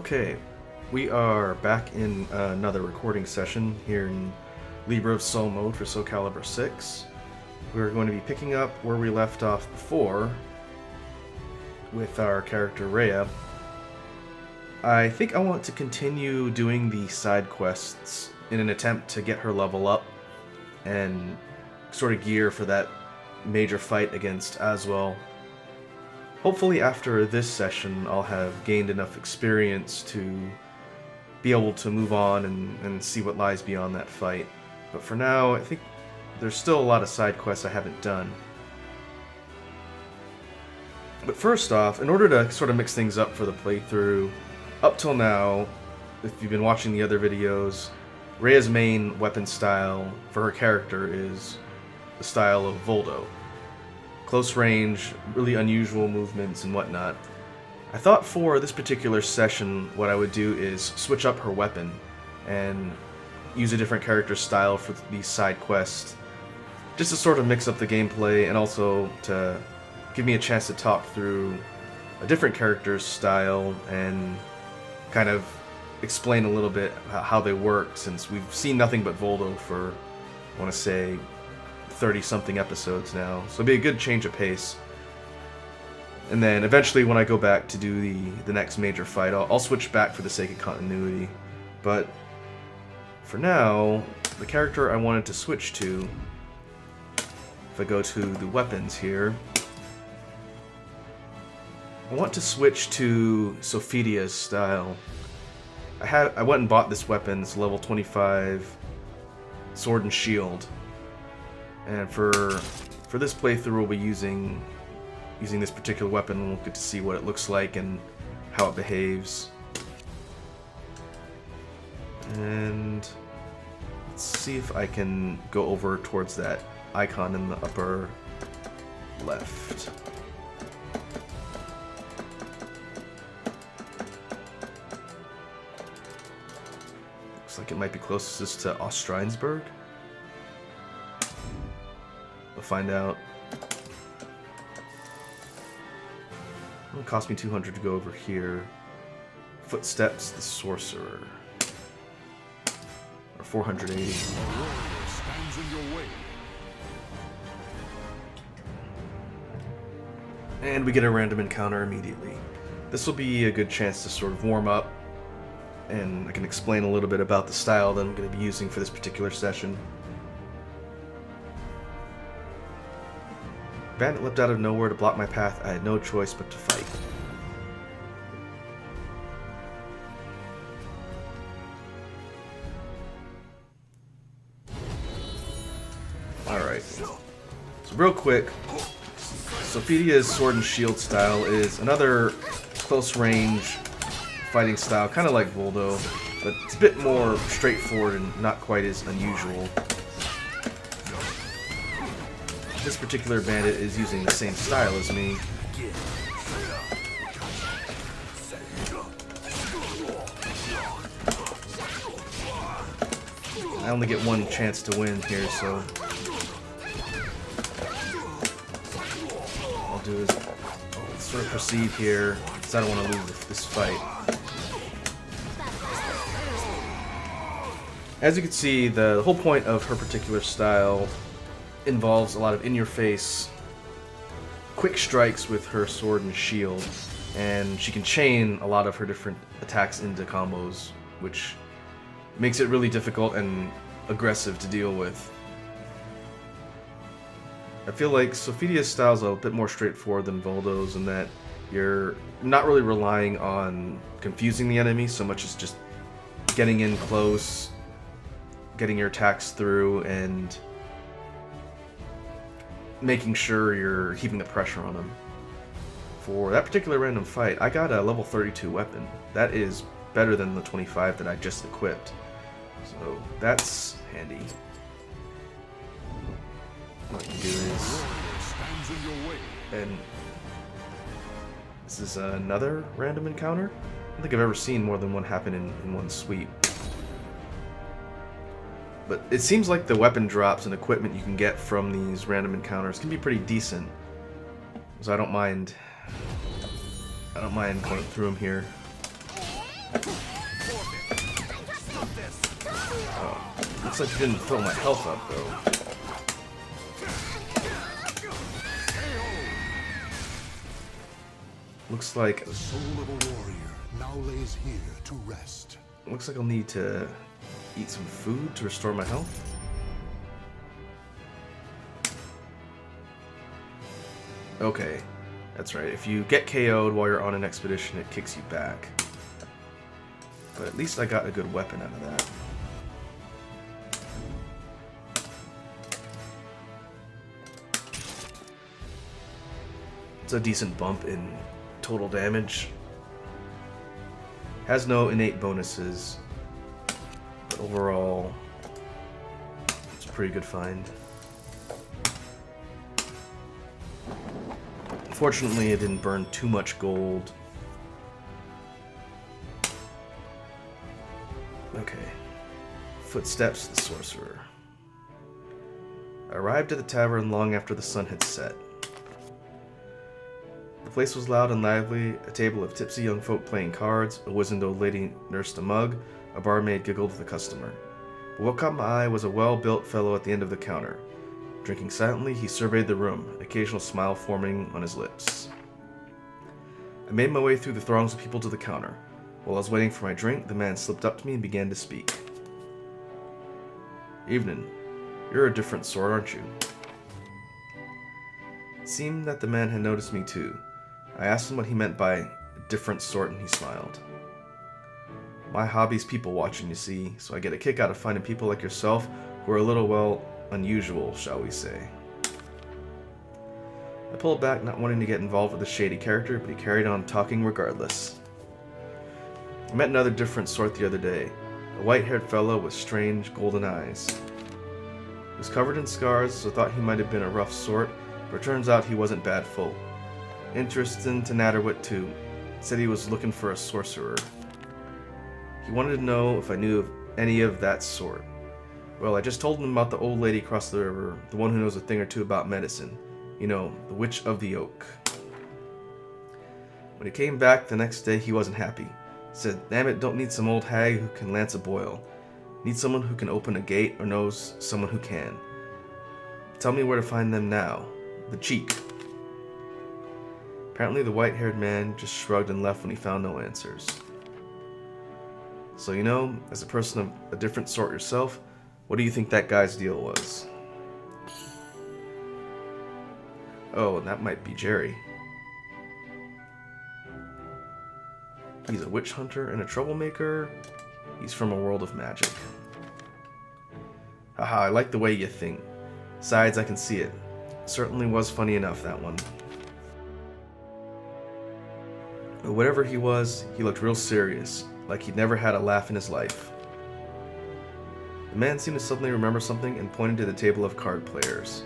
Okay, we are back in another recording session here in Libra of Soul mode for Calibur VI. We're going to be picking up where we left off before with our character Rhea. I think I want to continue doing the side quests in an attempt to get her level up and sort of gear for that major fight against Aswell. Hopefully after this session I'll have gained enough experience to be able to move on and see what lies beyond that fight. But for now, I think there's still a lot of side quests I haven't done. But first off, in order to sort of mix things up for the playthrough, up till now, if you've been watching the other videos, Rhea's main weapon style for her character is the style of Voldo. Close range, really unusual movements and whatnot. I thought for this particular session what I would do is switch up her weapon and use a different character style for these side quests, just to sort of mix up the gameplay and also to give me a chance to talk through a different character's style and kind of explain a little bit how they work, since we've seen nothing but Voldo for, I want to say, 30-something episodes now, so it'll be a good change of pace. And then eventually when I go back to do the next major fight, I'll switch back for the sake of continuity. But for now, the character I wanted to switch to, if I go to the weapons here, I want to switch to Sophie Diaz style. I went and bought this weapon, it's level 25 sword and shield. And for this playthrough we'll be using this particular weapon, and we'll get to see what it looks like and how it behaves. And let's see if I can go over towards that icon in the upper left. Looks like it might be closest to Ostrinsburg. We'll find out. It'll cost me 200 to go over here. Footsteps, the sorcerer. Or 480. And we get a random encounter immediately. This will be a good chance to sort of warm up, and I can explain a little bit about the style that I'm going to be using for this particular session. Bandit leapt out of nowhere to block my path. I had no choice but to fight. Alright. So real quick, Sophie Diaz's sword and shield style is another close range fighting style, kind of like Voldo, but it's a bit more straightforward and not quite as unusual. This particular bandit is using the same style as me. I only get one chance to win here, so what I'll do is I'll sort of proceed here, because I don't want to lose this fight. As you can see, the whole point of her particular style involves a lot of in-your-face quick strikes with her sword and shield, and she can chain a lot of her different attacks into combos, which makes it really difficult and aggressive to deal with. I feel like Sophie Diaz's style is a bit more straightforward than Voldo's in that you're not really relying on confusing the enemy so much as just getting in close, getting your attacks through, and making sure you're keeping the pressure on them. For that particular random fight, I got a level 32 weapon. That is better than the 25 that I just equipped. So that's handy. What I can do is... And this is another random encounter? I don't think I've ever seen more than one happen in one sweep. But it seems like the weapon drops and equipment you can get from these random encounters can be pretty decent. So I don't mind going through them here. Oh, looks like he didn't fill my health up though. Looks like the soul of a warrior now lays here to rest. Looks like I'll need to eat some food to restore my health. Okay, that's right. If you get KO'd while you're on an expedition, it kicks you back. But at least I got a good weapon out of that. It's a decent bump in total damage. Has no innate bonuses, but overall, it's a pretty good find. Unfortunately, it didn't burn too much gold. Okay. Footsteps of the sorcerer. I arrived at the tavern long after the sun had set. The place was loud and lively, a table of tipsy young folk playing cards, a wizened old lady nursed a mug, a barmaid giggled with a customer. But what caught my eye was a well-built fellow at the end of the counter. Drinking silently, he surveyed the room, an occasional smile forming on his lips. I made my way through the throngs of people to the counter. While I was waiting for my drink, the man slipped up to me and began to speak. Evening. You're a different sort, aren't you? It seemed that the man had noticed me too. I asked him what he meant by different sort, and he smiled. My hobby's people watching, you see, so I get a kick out of finding people like yourself who are a little, well, unusual, shall we say. I pulled back, not wanting to get involved with the shady character, but he carried on talking regardless. I met another different sort the other day, a white-haired fellow with strange golden eyes. He was covered in scars, so I thought he might have been a rough sort, but it turns out he wasn't bad folk. Interested to Natterwit too. Said he was looking for a sorcerer. He wanted to know if I knew of any of that sort. Well, I just told him about the old lady across the river, the one who knows a thing or two about medicine. You know, the Witch of the Oak. When he came back the next day, he wasn't happy. He said, damn it, don't need some old hag who can lance a boil. Need someone who can open a gate or knows someone who can. Tell me where to find them now. The cheek. Apparently the white-haired man just shrugged and left when he found no answers. So you know, as a person of a different sort yourself, what do you think that guy's deal was? Oh, and that might be Jerry. He's a witch hunter and a troublemaker. He's from a world of magic. Haha, I like the way you think. Besides, I can see it. Certainly was funny enough, that one. But whatever he was, he looked real serious, like he'd never had a laugh in his life. The man seemed to suddenly remember something and pointed to the table of card players.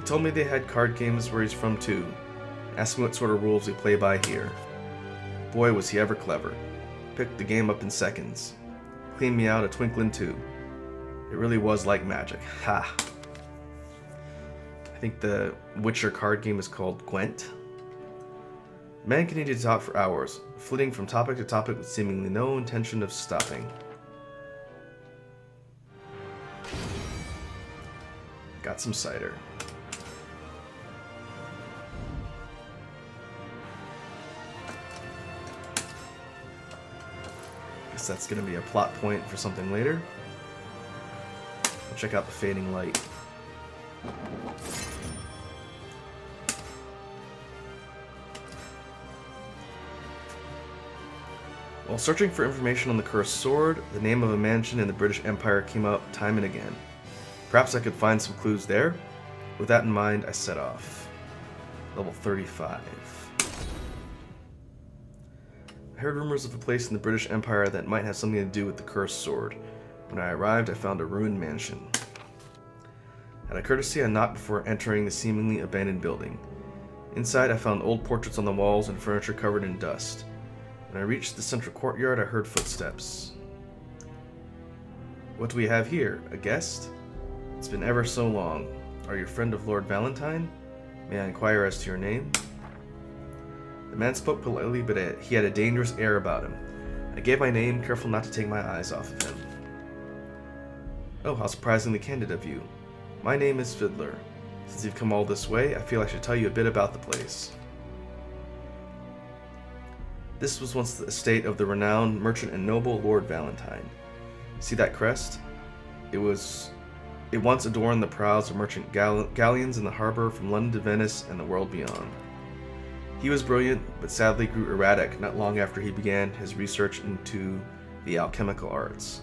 He told me they had card games where he's from too. Asked me what sort of rules they play by here. Boy, was he ever clever. Picked the game up in seconds. Cleaned me out a twinkling too. It really was like magic. Ha! I think the Witcher card game is called Gwent. The man continued to talk for hours, flitting from topic to topic with seemingly no intention of stopping. Got some cider. Guess that's going to be a plot point for something later. We'll check out the fading light. While searching for information on the cursed sword, the name of a mansion in the British Empire came up time and again. Perhaps I could find some clues there? With that in mind, I set off. Level 35. I heard rumors of a place in the British Empire that might have something to do with the cursed sword. When I arrived, I found a ruined mansion. Out of courtesy, I knocked before entering the seemingly abandoned building. Inside, I found old portraits on the walls and furniture covered in dust. When I reached the central courtyard, I heard footsteps. What do we have here? A guest? It's been ever so long. Are you a friend of Lord Valentine? May I inquire as to your name? The man spoke politely, but he had a dangerous air about him. I gave my name, careful not to take my eyes off of him. Oh, how surprisingly candid of you. My name is Fiddler. Since you've come all this way, I feel I should tell you a bit about the place. This was once the estate of the renowned merchant and noble Lord Valentine. See that crest? It once adorned the prows of merchant galleons in the harbor from London to Venice and the world beyond. He was brilliant, but sadly grew erratic not long after he began his research into the alchemical arts.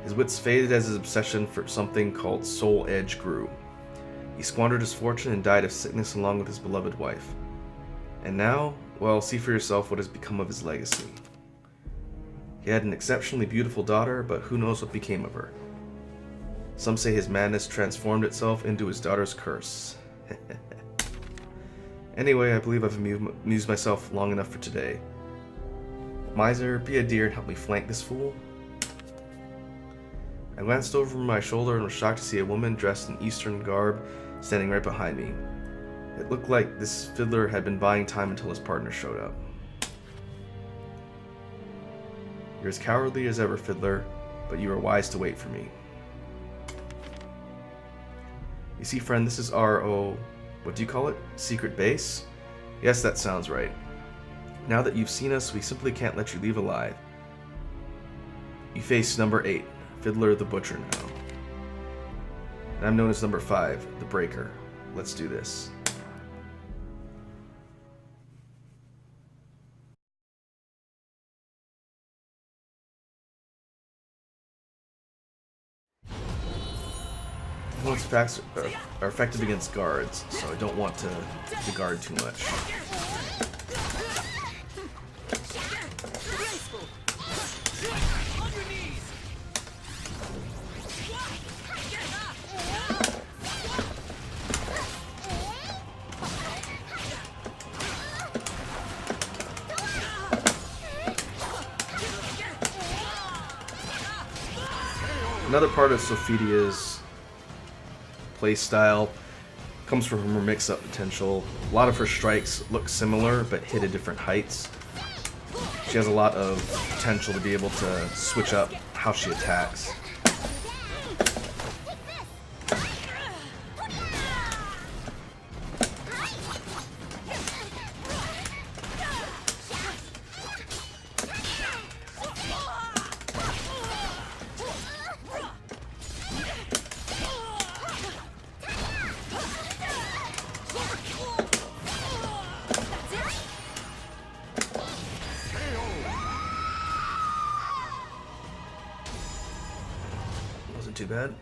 His wits faded as his obsession for something called soul edge grew. He squandered his fortune and died of sickness along with his beloved wife. And now, well, see for yourself what has become of his legacy. He had an exceptionally beautiful daughter, but who knows what became of her. Some say his madness transformed itself into his daughter's curse. Anyway, I believe I've amused myself long enough for today. Miser, be a dear and help me flank this fool. I glanced over my shoulder and was shocked to see a woman dressed in Eastern garb standing right behind me. It looked like this fiddler had been buying time until his partner showed up. You're as cowardly as ever, Fiddler, but you are wise to wait for me. You see, friend, this is our, what do you call it? Secret base? Yes, that sounds right. Now that you've seen us, we simply can't let you leave alive. You face number 8, Fiddler the Butcher now. And I'm known as number 5, the Breaker. Let's do this. Influence effects are effective against guards, so I don't want to guard too much. Another part of Sophie Diaz's playstyle comes from her mix-up potential. A lot of her strikes look similar, but hit at different heights. She has a lot of potential to be able to switch up how she attacks. Wasn't too bad.